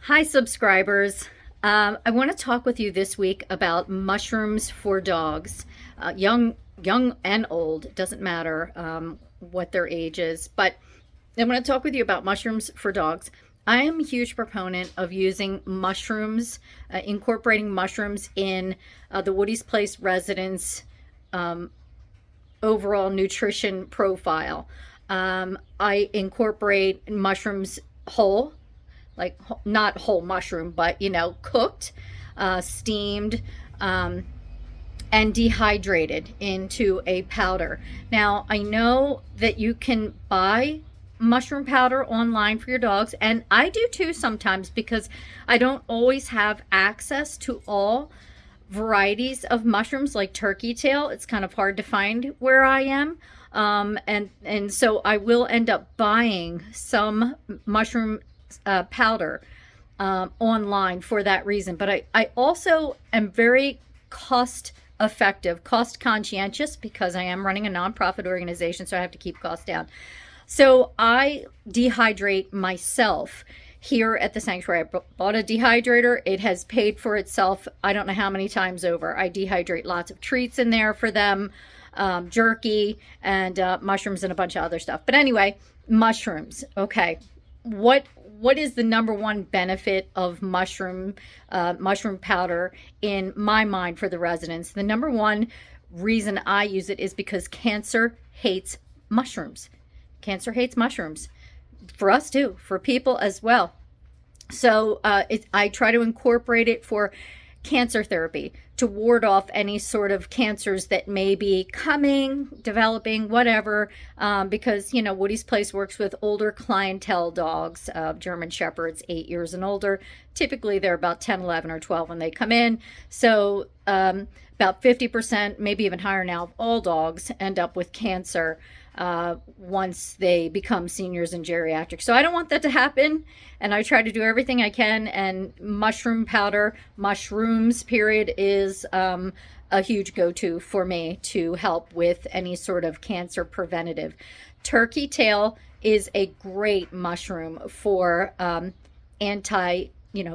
Hi, subscribers. I want to talk with you this week about mushrooms for dogs, young and old. It doesn't matter what their age is, but I want to talk with you about mushrooms for dogs. I am a huge proponent of using mushrooms, incorporating mushrooms in the Woody's Place residence overall nutrition profile. I incorporate mushrooms whole, like not whole mushroom, but cooked, steamed, and dehydrated into a powder. Now, I know that you can buy mushroom powder online for your dogs, and I do too sometimes because I don't always have access to all varieties of mushrooms like turkey tail. It's kind of hard to find where I am. And so I will end up buying some mushroom powder online for that reason. But I also am very cost effective, cost conscientious, because I am running a nonprofit organization, so I have to keep costs down. So I dehydrate myself here at the sanctuary. I bought a dehydrator. It has paid for itself I don't know how many times over. I dehydrate lots of treats in there for them, jerky and mushrooms and a bunch of other stuff. But anyway, mushrooms. Okay, what is the number one benefit of mushroom powder in my mind for the residents? The number one reason I use it is because cancer hates mushrooms. Cancer hates mushrooms. For us too, for people as well. So I try to incorporate it for cancer therapy to ward off any sort of cancers that may be coming, developing, whatever, because, Woody's Place works with older clientele dogs, German Shepherds, 8 years and older. Typically, they're about 10, 11, or 12 when they come in. So about 50%, maybe even higher now, of all dogs end up with cancer once they become seniors and geriatric. So I don't want that to happen, and I try to do everything I can, and mushroom powder, mushrooms period, is a huge go-to for me to help with any sort of cancer preventative. Turkey tail is a great mushroom for anti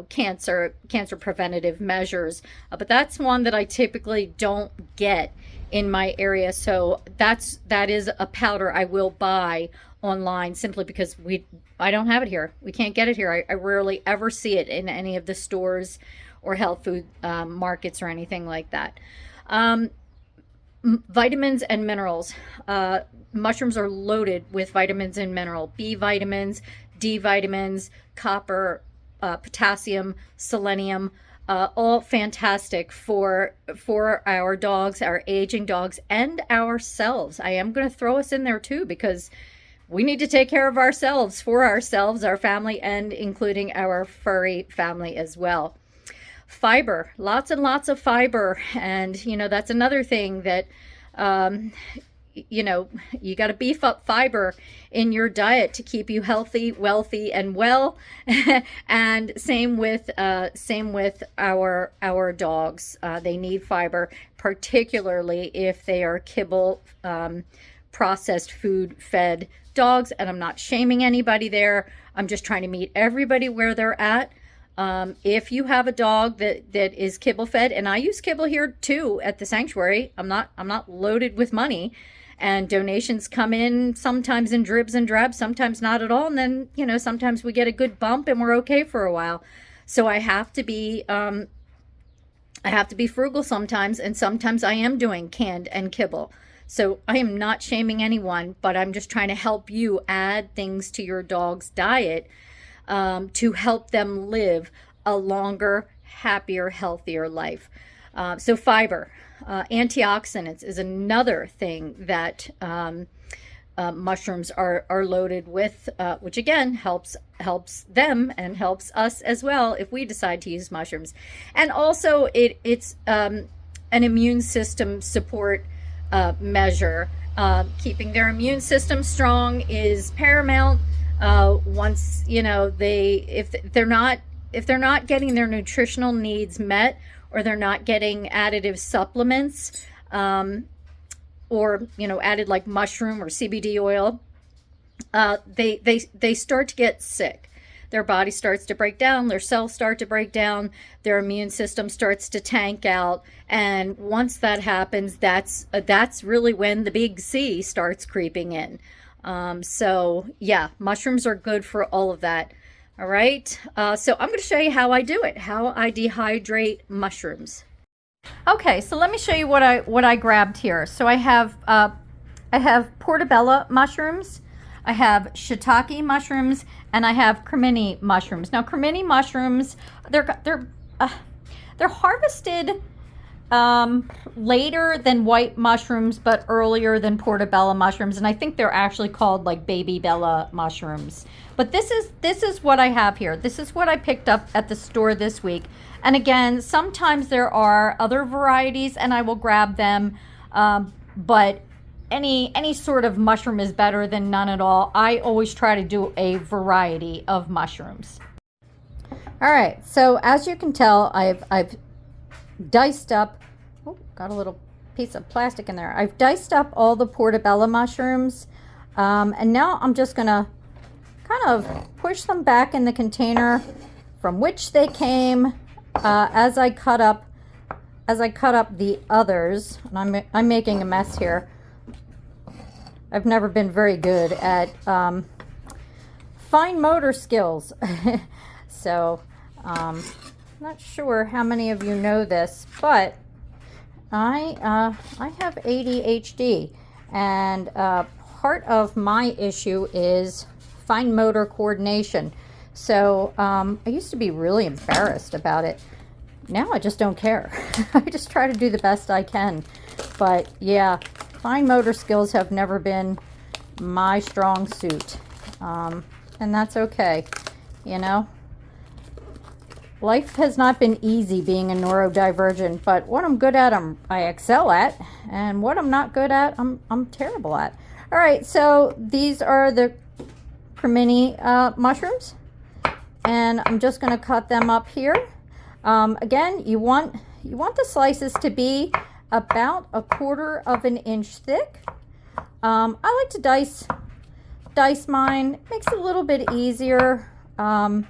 cancer preventative measures, but that's one that I typically don't get in my area. So that is a powder I will buy online simply because I don't have it here. We can't get it here. I rarely ever see it in any of the stores or health food markets or anything like that. Vitamins and minerals. Mushrooms are loaded with vitamins and mineral. B vitamins, D vitamins, copper, potassium, selenium, all fantastic for our dogs, our aging dogs, and ourselves. I am going to throw us in there too, because we need to take care of ourselves, for ourselves, our family, and including our furry family as well. Fiber, lots and lots of fiber. And, that's another thing that, you got to beef up fiber in your diet to keep you healthy, wealthy, and well. And same with our dogs. They need fiber, particularly if they are kibble, processed food fed dogs. And I'm not shaming anybody there. I'm just trying to meet everybody where they're at. If you have a dog that is kibble fed, and I use kibble here too at the sanctuary, I'm not loaded with money, and donations come in sometimes in dribs and drabs, sometimes not at all. And then, sometimes we get a good bump and we're okay for a while. So I have to be frugal sometimes. And sometimes I am doing canned and kibble. So I am not shaming anyone, but I'm just trying to help you add things to your dog's diet to help them live a longer, happier, healthier life. So fiber, antioxidants is another thing that mushrooms are loaded with, which again helps them and helps us as well if we decide to use mushrooms. And also it's an immune system support measure. Keeping their immune system strong is paramount. Once if they're not getting their nutritional needs met, or they're not getting additive supplements, or added like mushroom or CBD oil, they start to get sick. their body starts to break down, their cells start to break down, their immune system starts to tank out. And once that happens, that's really when the big C starts creeping in. So yeah, mushrooms are good for all of that. All right. So I'm going to show you how I do it, how I dehydrate mushrooms. Okay, so let me show you what I grabbed here. So I have portobello mushrooms, I have shiitake mushrooms, and I have cremini mushrooms. Now, cremini mushrooms, they're harvested later than white mushrooms, but earlier than portobello mushrooms, and I think they're actually called like baby bella mushrooms. But this is what I have here. This is what I picked up at the store this week. And again, sometimes there are other varieties, and I will grab them. But any sort of mushroom is better than none at all. I always try to do a variety of mushrooms. All right. So as you can tell, I've diced up. Oh, got a little piece of plastic in there. I've diced up all the portobello mushrooms, and now I'm just gonna kind of push them back in the container from which they came as I cut up the others. And I'm making a mess here. I've never been very good at fine motor skills. So not sure how many of you know this, but I have ADHD, and part of my issue is fine motor coordination. So I used to be really embarrassed about it. Now I just don't care. I just try to do the best I can. But yeah, fine motor skills have never been my strong suit. And that's okay. You know, life has not been easy being a neurodivergent, but what I'm good at, I excel at, and what I'm not good at, I'm terrible at. All right, so these are the cremini mushrooms, and I'm just going to cut them up here. Again, you want the slices to be about 1/4 of an inch thick. I like to dice mine. It makes it a little bit easier to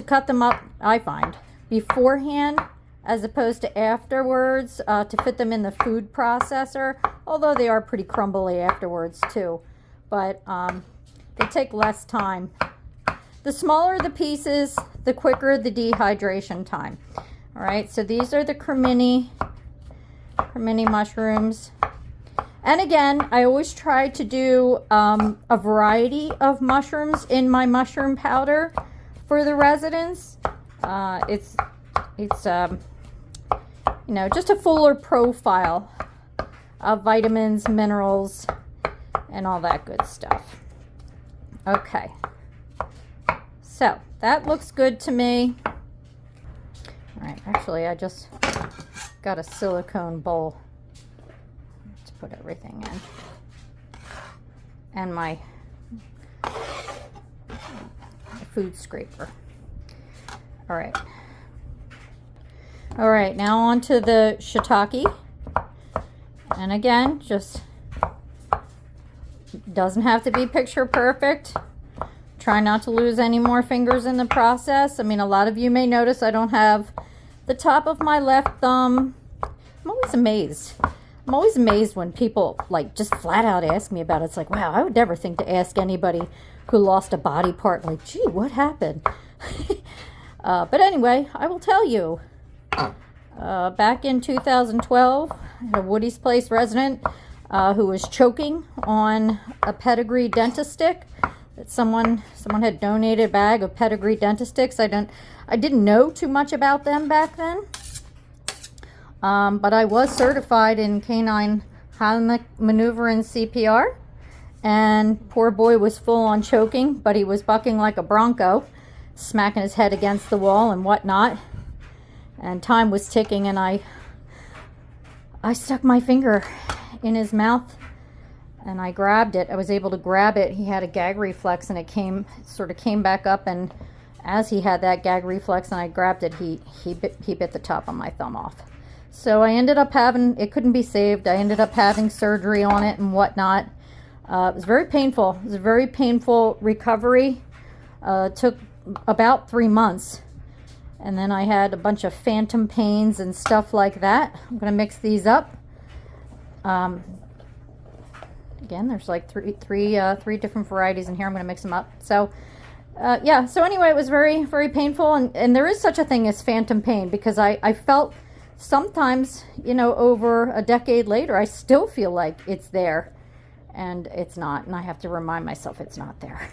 cut them up, I find, beforehand as opposed to afterwards, to fit them in the food processor, although they are pretty crumbly afterwards too. But they take less time. The smaller the pieces, the quicker the dehydration time. All right, so these are the cremini mushrooms. And again, I always try to do a variety of mushrooms in my mushroom powder for the residents. It's you know, just a fuller profile of vitamins, minerals, and all that good stuff. Okay, so that looks good to me. All right, actually I just got a silicone bowl to put everything in, and my food scraper. All right, now on to the shiitake. And again, just doesn't have to be picture perfect. Try not to lose any more fingers in the process. I mean, a lot of you may notice I don't have the top of my left thumb. I'm always amazed. I'm always amazed when people like just flat out ask me about it. It's like, wow, I would never think to ask anybody who lost a body part, like, gee, what happened? But anyway, I will tell you. Back in 2012, a Woody's Place resident who was choking on a pedigree dentist stick. That someone had donated a bag of pedigree dentist sticks. I didn't know too much about them back then, but I was certified in canine Heimlich maneuver and CPR. And poor boy was full on choking, but he was bucking like a bronco, smacking his head against the wall and whatnot. And time was ticking, and I stuck my finger in his mouth and I grabbed it. I was able to grab it. He had a gag reflex, and it sort of came back up, and as he had that gag reflex and I grabbed it, he bit the top of my thumb off. So I ended up it couldn't be saved. I ended up having surgery on it and whatnot. It was very painful. It was a very painful recovery. Took about 3 months. And then I had a bunch of phantom pains and stuff like that. I'm going to mix these up. Again, there's like three different varieties in here. I'm going to mix them up. So, yeah. So anyway, it was very, very painful. And there is such a thing as phantom pain, because I felt sometimes, you know, over a decade later, I still feel like it's there. And it's not. And I have to remind myself it's not there.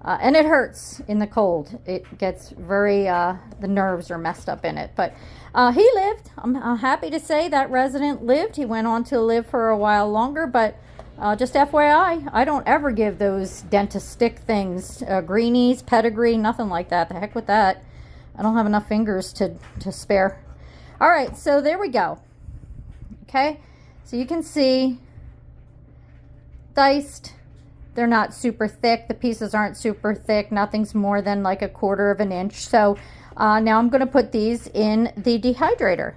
And it hurts in the cold. It gets very, the nerves are messed up in it. But he lived. I'm happy to say that resident lived. He went on to live for a while longer. But just FYI, I don't ever give those dentist stick things, greenies, pedigree, nothing like that. The heck with that. I don't have enough fingers to spare. All right, so there we go. Okay, so you can see diced. They're not super thick. The pieces aren't super thick. Nothing's more than like 1/4 of an inch. So now I'm going to put these in the dehydrator.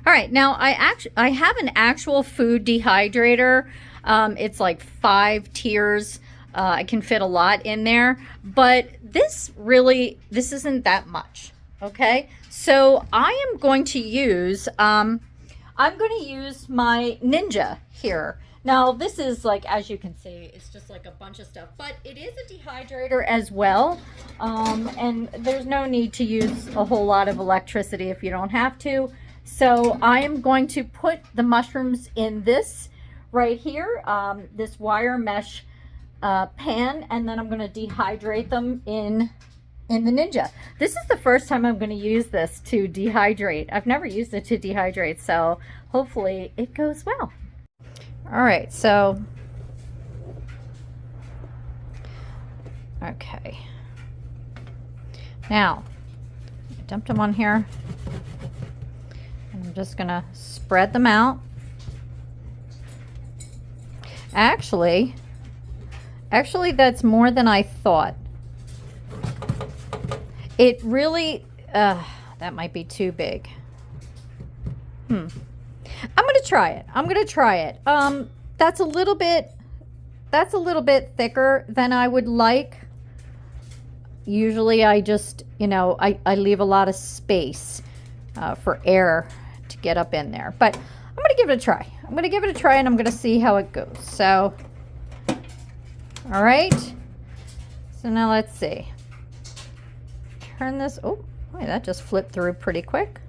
All right, now I have an actual food dehydrator. It's like 5 tiers. I can fit a lot in there, but this isn't that much. Okay, so I am going to use my Ninja here. Now, this is like, as you can see, it's just like a bunch of stuff, but it is a dehydrator as well. And there's no need to use a whole lot of electricity if you don't have to. So I am going to put the mushrooms in this right here, this wire mesh pan, and then I'm going to dehydrate them in the Ninja. This is the first time I'm going to use this to dehydrate. I've never used it to dehydrate, so hopefully it goes well. All right, so, okay. Now, I dumped them on here. And I'm just going to spread them out. Actually, that's more than I thought. It really, that might be too big. I'm going to try it. That's a little bit thicker than I would like. Usually I just, you know, I leave a lot of space for air to get up in there. But I'm going to give it a try. And I'm going to see how it goes. So, all right. So now let's see. Turn this. Oh, boy, that just flipped through pretty quick.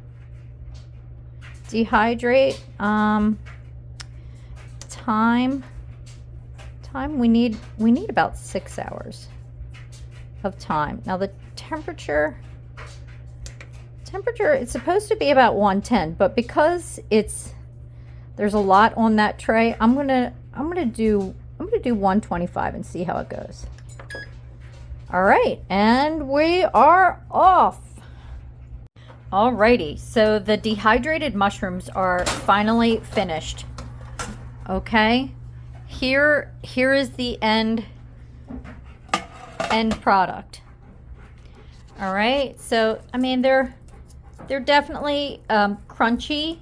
Dehydrate. Time we need about 6 hours of time. Now the temperature it's supposed to be about 110, but because there's a lot on that tray, I'm gonna do 125 and see how it goes. All right, and we are off. Alrighty, so the dehydrated mushrooms are finally finished. Okay, here is the end product. All right, so I mean they're definitely crunchy.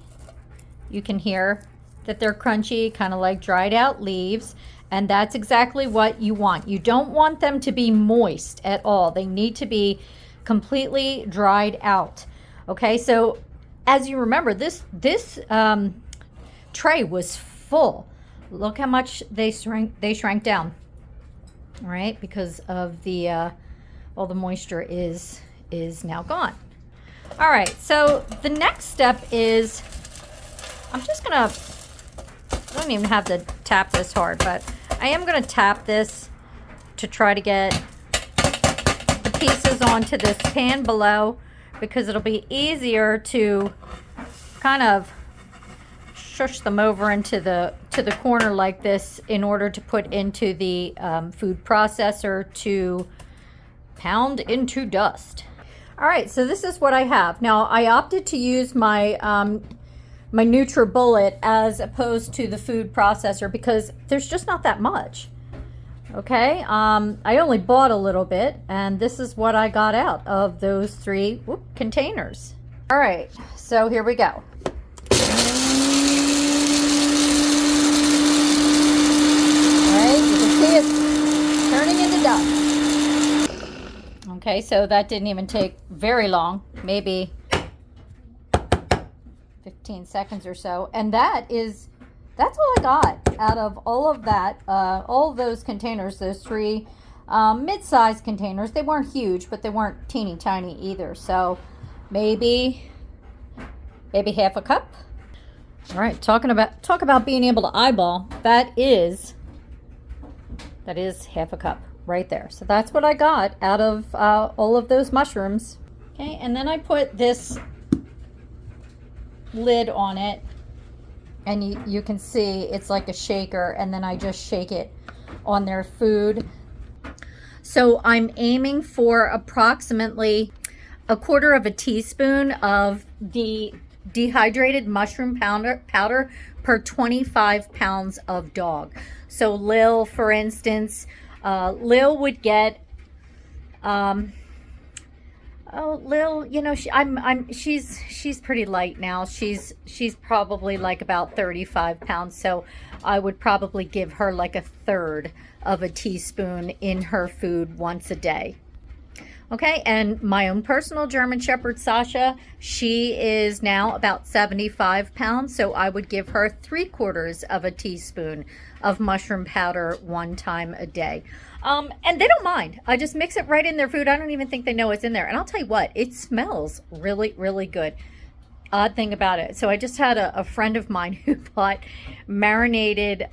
You can hear that they're crunchy, kind of like dried out leaves, and that's exactly what you want. You don't want them to be moist at all. They need to be completely dried out. Okay, so as you remember, this tray was full. Look how much they shrank down. All right, because of the all the moisture is now gone. All right, so the next step is I don't even have to tap this hard, but I am gonna tap this to try to get the pieces onto this pan below, because it'll be easier to kind of shush them over into the corner like this in order to put into the food processor to pound into dust. All right, so this is what I have. Now I opted to use my my NutriBullet as opposed to the food processor because there's just not that much. Okay, I only bought a little bit, and this is what I got out of those 3 containers. All right, so here we go. All right, you can see it's turning into dust. Okay, so that didn't even take very long, maybe 15 seconds or so. And that's all I got out of all of that, all of those containers, those three mid-sized containers. They weren't huge, but they weren't teeny tiny either. So maybe half a cup. All right, talk about being able to eyeball. That is half a cup right there. So that's what I got out of all of those mushrooms. Okay, and then I put this lid on it, and you can see it's like a shaker, and then I just shake it on their food. So I'm aiming for approximately a quarter of a teaspoon of the dehydrated mushroom powder per 25 pounds of dog. So Lil, for instance, Lil would get Lil, you know, she's pretty light now. She's probably like about 35 pounds. So I would probably give her like a third of a teaspoon in her food once a day. Okay, and my own personal German Shepherd, Sasha, she is now about 75 pounds, so I would give her 3/4 of a teaspoon of mushroom powder one time a day. And they don't mind. I just mix it right in their food. I don't even think they know it's in there. And I'll tell you what, it smells really, really good. Odd thing about it. So I just had a friend of mine who bought marinated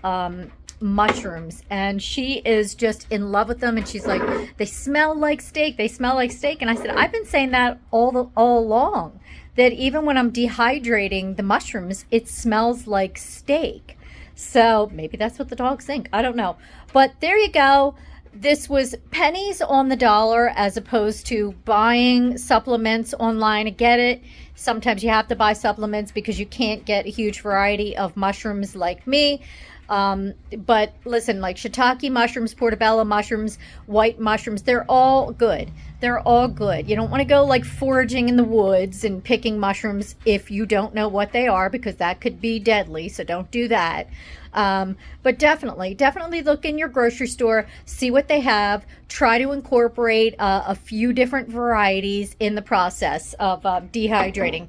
mushrooms, and she is just in love with them, and she's like, they smell like steak, they smell like steak. And I said, I've been saying that all along, that even when I'm dehydrating the mushrooms, it smells like steak. So maybe that's what the dogs think, I don't know. But there you go. This was pennies on the dollar, as opposed to buying supplements online. I get it, sometimes you have to buy supplements because you can't get a huge variety of mushrooms like me. But listen, like shiitake mushrooms, portobello mushrooms, white mushrooms, they're all good. They're all good. You don't want to go like foraging in the woods and picking mushrooms if you don't know what they are, because that could be deadly. So don't do that. But definitely look in your grocery store, see what they have, try to incorporate a few different varieties in the process of dehydrating.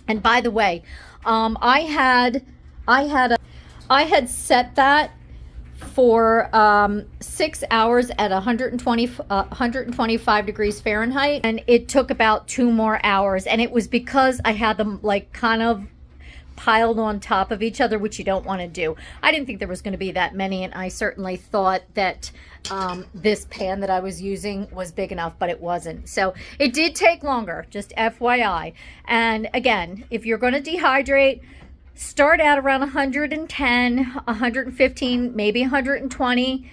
And by the way, I had set that for 6 hours at 125 degrees Fahrenheit, and it took about 2 more hours, and it was because I had them like kind of piled on top of each other, which you don't want to do. I didn't think there was going to be that many, and I certainly thought that this pan that I was using was big enough, but it wasn't. So it did take longer, just FYI. And again, if you're going to dehydrate, start out around 110, 115, maybe 120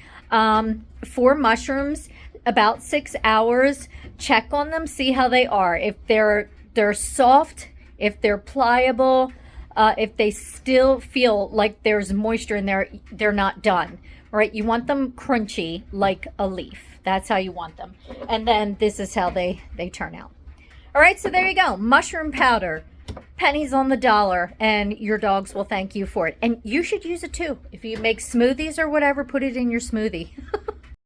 for mushrooms, about 6 hours. Check on them, see how they are. If they're soft, if they're pliable, if they still feel like there's moisture in there, they're not done. Right? You want them crunchy like a leaf. That's how you want them. And then this is how they turn out. All right, so there you go. Mushroom powder. Pennies on the dollar, and your dogs will thank you for it. And you should use it too. If you make smoothies or whatever, put it in your smoothie.